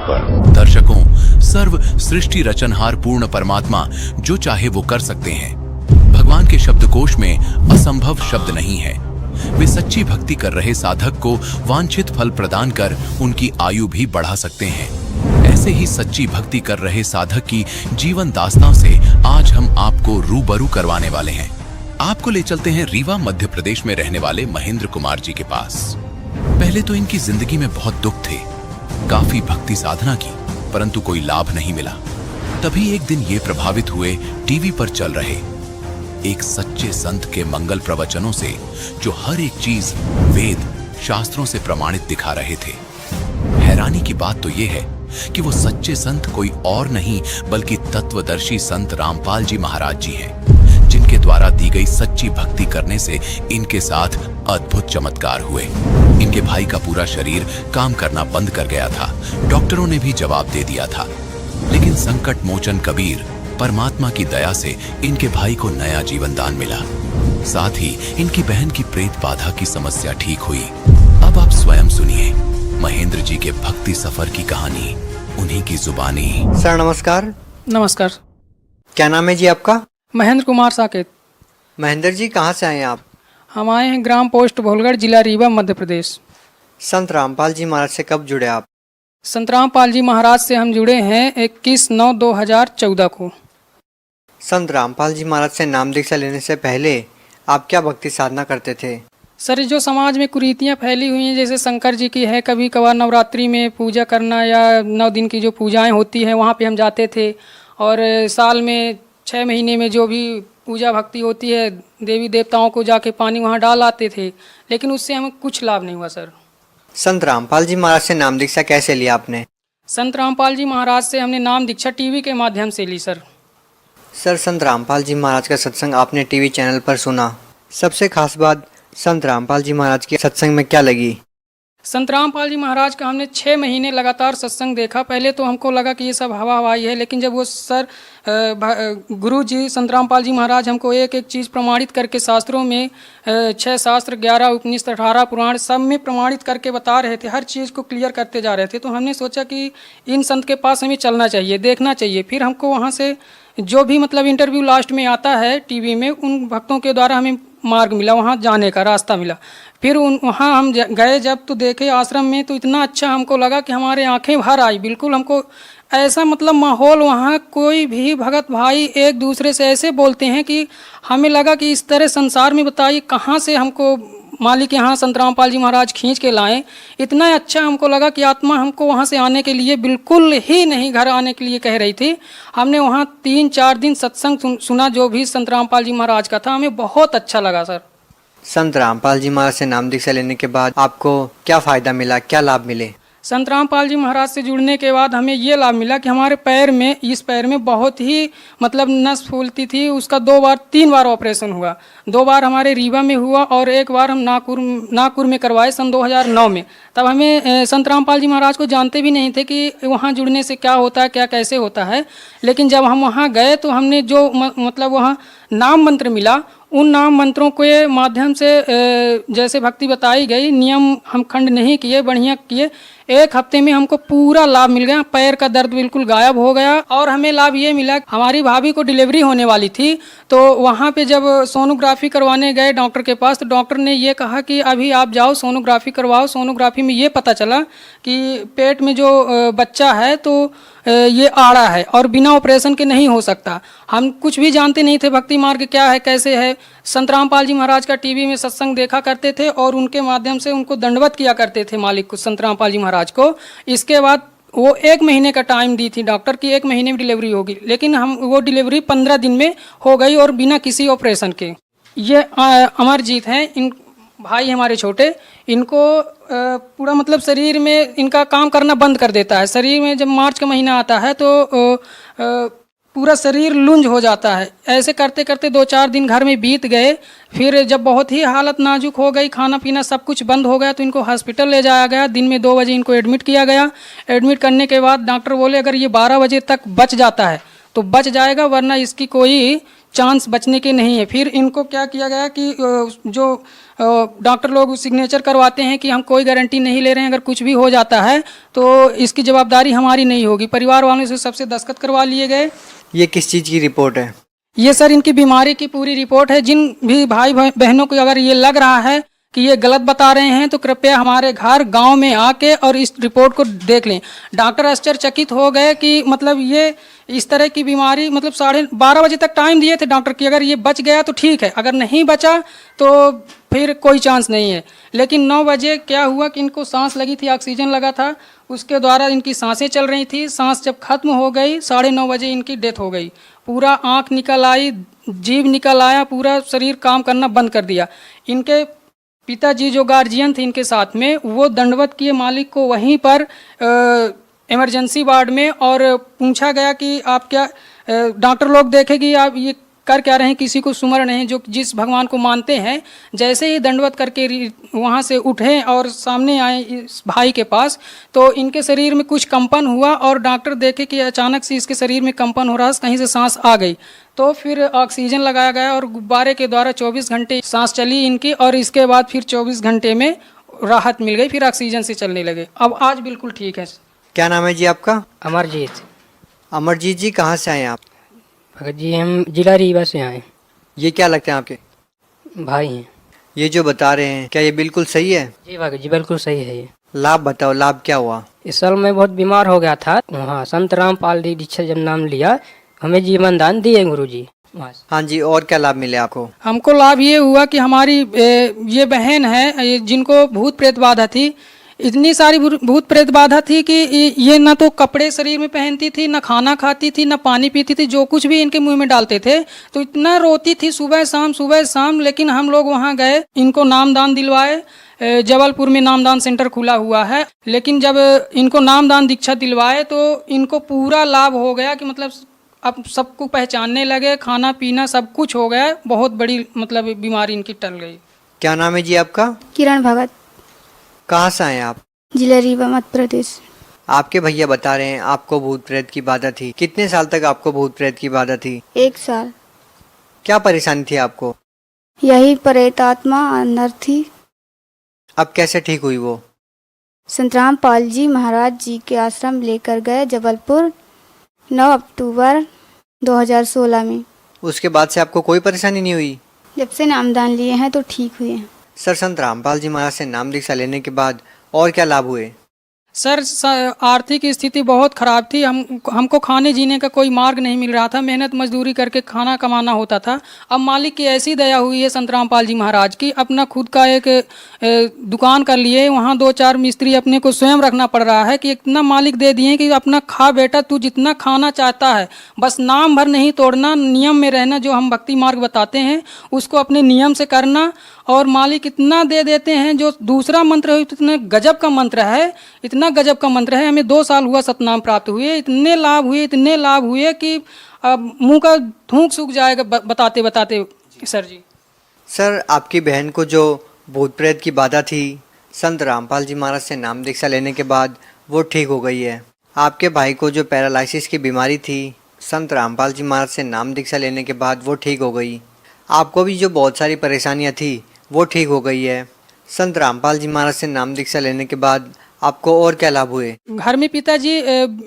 पर। दर्शकों, सर्व सृष्टि रचनहार पूर्ण परमात्मा जो चाहे वो कर सकते हैं। भगवान के शब्दकोश में असंभव शब्द नहीं है। वे सच्ची भक्ति कर रहे साधक को वांछित फल प्रदान कर उनकी आयु भी बढ़ा सकते हैं। ऐसे ही सच्ची भक्ति कर रहे साधक की जीवन दास्तां से आज हम आपको रूबरू करवाने वाले हैं। आपको ले चलते हैं रीवा मध्य प्रदेश में रहने वाले महेंद्र कुमार जी के पास। पहले तो इनकी जिंदगी में बहुत दुख थे। काफी भक्ति साधना की, परंतु कोई लाभ नहीं मिला। तभी एक दिन ये प्रभावित हुए टीवी पर चल रहे एक सच्चे संत के मंगल प्रवचनों से, जो हर एक चीज वेद शास्त्रों से प्रमाणित दिखा रहे थे। हैरानी की बात तो ये है कि वो सच्चे संत कोई और नहीं बल्कि तत्वदर्शी संत रामपाल जी महाराज जी हैं, जिनके द्वारा दी गई सच्ची भक्ति करने से इनके साथ अद्भुत चमत्कार हुए। इनके भाई का पूरा शरीर काम करना बंद कर गया था। डॉक्टरों ने भी जवाब दे दिया था, लेकिन संकट मोचन कबीर परमात्मा की दया से इनके भाई को नया जीवन दान मिला। साथ ही इनकी बहन की प्रेत बाधा की समस्या ठीक हुई। अब आप स्वयं सुनिए महेंद्र जी के भक्ति सफर की कहानी, उन्हीं की जुबानी। सर नमस्कार। नमस्कार। क्या नाम है जी आपका? महेंद्र कुमार साकेत। महेंद्र जी कहाँ से आए हैं आप? हम आए हैं ग्राम पोस्ट भोलगढ़, जिला रीवा, मध्य प्रदेश। संत रामपाल जी महाराज से कब जुड़े आप? संत रामपाल जी महाराज से हम जुड़े हैं 21/9/2014 को। संत रामपाल जी महाराज से नाम दीक्षा लेने से पहले आप क्या भक्ति साधना करते थे? सर, जो समाज में कुरीतियाँ फैली हुई हैं, जैसे शंकर जी की है, कभी कभार नवरात्रि में पूजा करना या 9 दिन की जो पूजाएं होती हैं वहाँ पे हम जाते थे। और साल में 6 महीने में जो भी पूजा भक्ति होती है, देवी देवताओं को जाके पानी वहाँ डाल आते थे, लेकिन उससे हमें कुछ लाभ नहीं हुआ सर। संत रामपाल जी महाराज से नाम दीक्षा कैसे लिया आपने? संत रामपाल जी महाराज से हमने नाम दीक्षा टीवी के माध्यम से ली सर। सर, संत रामपाल जी महाराज का सत्संग आपने टीवी चैनल पर सुना, सबसे खास बात संत रामपाल जी महाराज के सत्संग में क्या लगी? संत रामपाल जी महाराज का हमने 6 महीने लगातार सत्संग देखा। पहले तो हमको लगा कि ये सब हवा हवाई है, लेकिन जब वो सर गुरु जी संत रामपाल जी महाराज हमको एक एक चीज़ प्रमाणित करके शास्त्रों में 6 शास्त्र, 11 उपनिषद, 18 पुराण सब में प्रमाणित करके बता रहे थे, हर चीज़ को क्लियर करते जा रहे थे, तो हमने सोचा कि इन संत के पास हमें चलना चाहिए, देखना चाहिए। फिर हमको वहाँ से जो भी मतलब इंटरव्यू लास्ट में आता है टीवी में, उन भक्तों के द्वारा हमें मार्ग मिला, वहाँ जाने का रास्ता मिला। फिर वहाँ हम गए जब, तो देखे आश्रम में, तो इतना अच्छा हमको लगा कि हमारे आंखें भर आई। बिल्कुल हमको ऐसा मतलब माहौल, वहाँ कोई भी भगत भाई एक दूसरे से ऐसे बोलते हैं कि हमें लगा कि इस तरह संसार में बताइए कहाँ से हमको मालिक यहाँ संत रामपाल जी महाराज खींच के लाएं। इतना अच्छा हमको लगा कि आत्मा हमको वहाँ से आने के लिए बिल्कुल ही नहीं घर आने के लिए कह रही थी। हमने वहाँ 3-4 दिन सत्संग सुना जो भी संत रामपाल जी महाराज का था, हमें बहुत अच्छा लगा सर। संत रामपाल जी महाराज से नाम दीक्षा लेने के बाद आपको क्या फ़ायदा मिला, क्या लाभ मिले? संत रामपाल जी महाराज से जुड़ने के बाद हमें ये लाभ मिला कि हमारे पैर में, इस पैर में बहुत ही मतलब नस फूलती थी। उसका 3 बार ऑपरेशन हुआ। 2 बार हमारे रीवा में हुआ और 1 बार हम नागपुर में करवाए सन 2009 में। तब हमें संत रामपाल जी महाराज को जानते भी नहीं थे कि वहाँ जुड़ने से क्या होता है, क्या कैसे होता है। लेकिन जब हम वहाँ गए तो हमने जो मतलब वहाँ नाम मंत्र मिला, उन नाम मंत्रों के माध्यम से जैसे भक्ति बताई गई, नियम हम खंड नहीं किए, बढ़िया किए। 1 हफ्ते में हमको पूरा लाभ मिल गया, पैर का दर्द बिल्कुल गायब हो गया। और हमें लाभ ये मिला, हमारी भाभी को डिलीवरी होने वाली थी, तो वहाँ पे जब सोनोग्राफी करवाने गए डॉक्टर के पास, तो डॉक्टर ने ये कहा कि अभी आप जाओ सोनोग्राफी करवाओ। सोनोग्राफी में ये पता चला कि पेट में जो बच्चा है तो ये आड़ा है और बिना ऑपरेशन के नहीं हो सकता। हम कुछ भी जानते नहीं थे भक्ति मार्ग क्या है, कैसे है। संत रामपाल जी महाराज का टीवी में सत्संग देखा करते थे और उनके माध्यम से उनको दंडवत किया करते थे मालिक को, संत रामपाल जी महाराज को। इसके बाद वो 1 महीने का टाइम दी थी डॉक्टर की, 1 महीने में डिलीवरी होगी, लेकिन वो डिलीवरी 15 दिन में हो गई और बिना किसी ऑपरेशन के। ये अमरजीत हैं, इन भाई हमारे छोटे, इनको पूरा मतलब शरीर में इनका काम करना बंद कर देता है। शरीर में जब मार्च का महीना आता है तो पूरा शरीर लुंज हो जाता है। ऐसे करते करते 2-4 दिन घर में बीत गए। फिर जब बहुत ही हालत नाजुक हो गई, खाना पीना सब कुछ बंद हो गया, तो इनको हॉस्पिटल ले जाया गया। दिन में 2 बजे इनको एडमिट किया गया। एडमिट करने के बाद डॉक्टर बोले अगर ये 12 बजे तक बच जाता है तो बच जाएगा, वरना इसकी कोई चांस बचने के नहीं है। फिर इनको क्या किया गया कि जो डॉक्टर लोग सिग्नेचर करवाते हैं कि हम कोई गारंटी नहीं ले रहे हैं, अगर कुछ भी हो जाता है तो इसकी जवाबदारी हमारी नहीं होगी। परिवार वालों से सबसे दस्तखत करवा लिए गए। ये किस चीज़ की रिपोर्ट है? ये सर इनकी बीमारी की पूरी रिपोर्ट है। जिन भी भाई बहनों को अगर ये लग रहा है कि ये गलत बता रहे हैं तो कृपया हमारे घर गांव में आके और इस रिपोर्ट को देख लें। डॉक्टर आश्चर्यचकित हो गए कि मतलब ये इस तरह की बीमारी, मतलब 12:30 बजे तक टाइम दिए थे डॉक्टर की, अगर ये बच गया तो ठीक है, अगर नहीं बचा तो फिर कोई चांस नहीं है। लेकिन 9 बजे क्या हुआ कि इनको सांस लगी थी, ऑक्सीजन लगा था, उसके द्वारा इनकी सांसें चल रही थी। सांस जब खत्म हो गई 9:30 बजे इनकी डेथ हो गई। पूरा आँख निकल आई, जीभ निकल आया, पूरा शरीर काम करना बंद कर दिया। इनके पिताजी जो गार्जियन थे इनके साथ में, वो दंडवत किए मालिक को वहीं पर इमरजेंसी वार्ड में, और पूछा गया कि आप क्या डॉक्टर लोग देखेगी आप ये कर क्या रहे हैं, किसी को सुमर नहीं, जो जिस भगवान को मानते हैं। जैसे ही दंडवत करके वहाँ से उठे और सामने आए इस भाई के पास, तो इनके शरीर में कुछ कंपन हुआ और डॉक्टर देखे कि अचानक से इसके शरीर में कंपन हो रहा है, कहीं से सांस आ गई। तो फिर ऑक्सीजन लगाया गया और गुब्बारे के द्वारा 24 घंटे सांस चली इनकी, और इसके बाद फिर 24 घंटे में राहत मिल गई, फिर ऑक्सीजन से चलने लगे। अब आज बिल्कुल ठीक है। क्या नाम है जी आपका? अमरजीत। अमरजीत जी, कहाँ से आए आप? भगत जी हम जिला रीवा से आए। ये क्या लगते हैं आपके? भाई हैं। ये जो बता रहे हैं क्या ये बिल्कुल सही है? जी भगत जी बिल्कुल सही है ये। लाभ बताओ, लाभ क्या हुआ? इस साल मैं बहुत बीमार हो गया था, वहाँ संत रामपाल जी दीक्षा जब नाम लिया, हमें जीवन दान दिए गुरु जी। हाँ जी, और क्या लाभ मिले आपको? हमको लाभ ये हुआ कि हमारी ये बहन है जिनको भूत प्रेत बाधा थी, इतनी सारी भूत प्रेत बाधा थी कि ये ना तो कपड़े शरीर में पहनती थी, ना खाना खाती थी, ना पानी पीती थी, जो कुछ भी इनके मुंह में डालते थे तो इतना रोती थी सुबह शाम। लेकिन हम लोग वहाँ गए, इनको नामदान दिलवाए। जबलपुर में नामदान सेंटर खुला हुआ है, लेकिन जब इनको नामदान दीक्षा दिलवाए तो इनको पूरा लाभ हो गया कि मतलब अब सबको पहचानने लगे, खाना पीना सब कुछ हो गया। बहुत बड़ी मतलब बीमारी इनकी टल गई। क्या नाम है जी आपका? किरण भगत। कहाँ से आए आप? जिला रीवा मध्य प्रदेश। आपके भैया बता रहे हैं आपको भूत प्रेत की बाधा थी। कितने साल तक आपको भूत प्रेत की बाधा थी? 1 साल। क्या परेशानी थी आपको? यही प्रेत आत्मा अंदर थी। अब कैसे ठीक हुई वो? संत रामपाल जी महाराज जी के आश्रम लेकर गए जबलपुर 9 अक्टूबर 2016 में। उसके बाद से आपको कोई परेशानी नहीं हुई? जब से नामदान लिए हैं तो ठीक हुए हैं। सर, संत रामपाल जी महाराज से नाम दीक्षा लेने के बाद और क्या लाभ हुए? सर आर्थिक स्थिति बहुत ख़राब थी। हमको खाने जीने का कोई मार्ग नहीं मिल रहा था, मेहनत मजदूरी करके खाना कमाना होता था। अब मालिक की ऐसी दया हुई है संत रामपाल जी महाराज की, अपना खुद का एक दुकान कर लिए, वहाँ 2-4 मिस्त्री अपने को स्वयं रखना पड़ रहा है कि इतना मालिक दे दिए कि अपना खा बेटा, तू जितना खाना चाहता है, बस नाम भर नहीं तोड़ना, नियम में रहना, जो हम भक्ति मार्ग बताते हैं उसको अपने नियम से करना। और मालिक इतना दे देते हैं, जो दूसरा मंत्र है इतना गजब का मंत्र है, इतना गजब का मंत्र है। हमें 2 साल हुआ सतनाम प्राप्त हुए, इतने लाभ हुए कि अब मुंह का थूक सूख जाएगा बताते बताते। सर जी, सर आपकी बहन को जो भूत प्रेत की बाधा थी, संत रामपाल जी महाराज से नाम दीक्षा लेने के बाद वो ठीक हो गई है। आपके भाई को जो पैरालिसिस की बीमारी थी, संत रामपाल जी महाराज से नाम दीक्षा लेने के बाद वो ठीक हो गई। आपको भी जो बहुत सारी परेशानियां थी वो ठीक हो गई है। संत रामपाल जी महाराज से नाम दीक्षा लेने के बाद आपको और क्या लाभ हुए? घर में पिताजी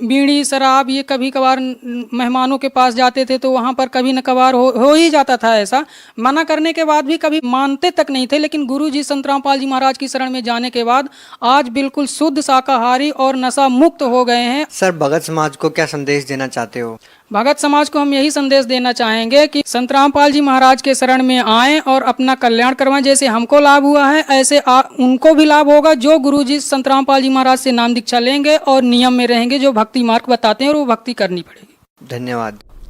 बीड़ी शराब ये कभी कभार मेहमानों के पास जाते थे तो वहाँ पर कभी न कभार हो ही जाता था ऐसा। मना करने के बाद भी कभी मानते तक नहीं थे, लेकिन गुरु जी संत रामपाल जी महाराज की शरण में जाने के बाद आज बिल्कुल शुद्ध शाकाहारी और नशा मुक्त हो गए हैं। सर, भगत समाज को क्या संदेश देना चाहते हो? भगत समाज को हम यही संदेश देना चाहेंगे कि संत रामपाल जी महाराज के शरण में आएं और अपना कल्याण करवाएं। जैसे हमको लाभ हुआ है ऐसे उनको भी लाभ होगा, जो गुरु जी संत रामपाल जी महाराज से नाम दीक्षा लेंगे और नियम में रहेंगे, जो भक्ति मार्ग बताते हैं और वो भक्ति करनी पड़ेगी। धन्यवाद।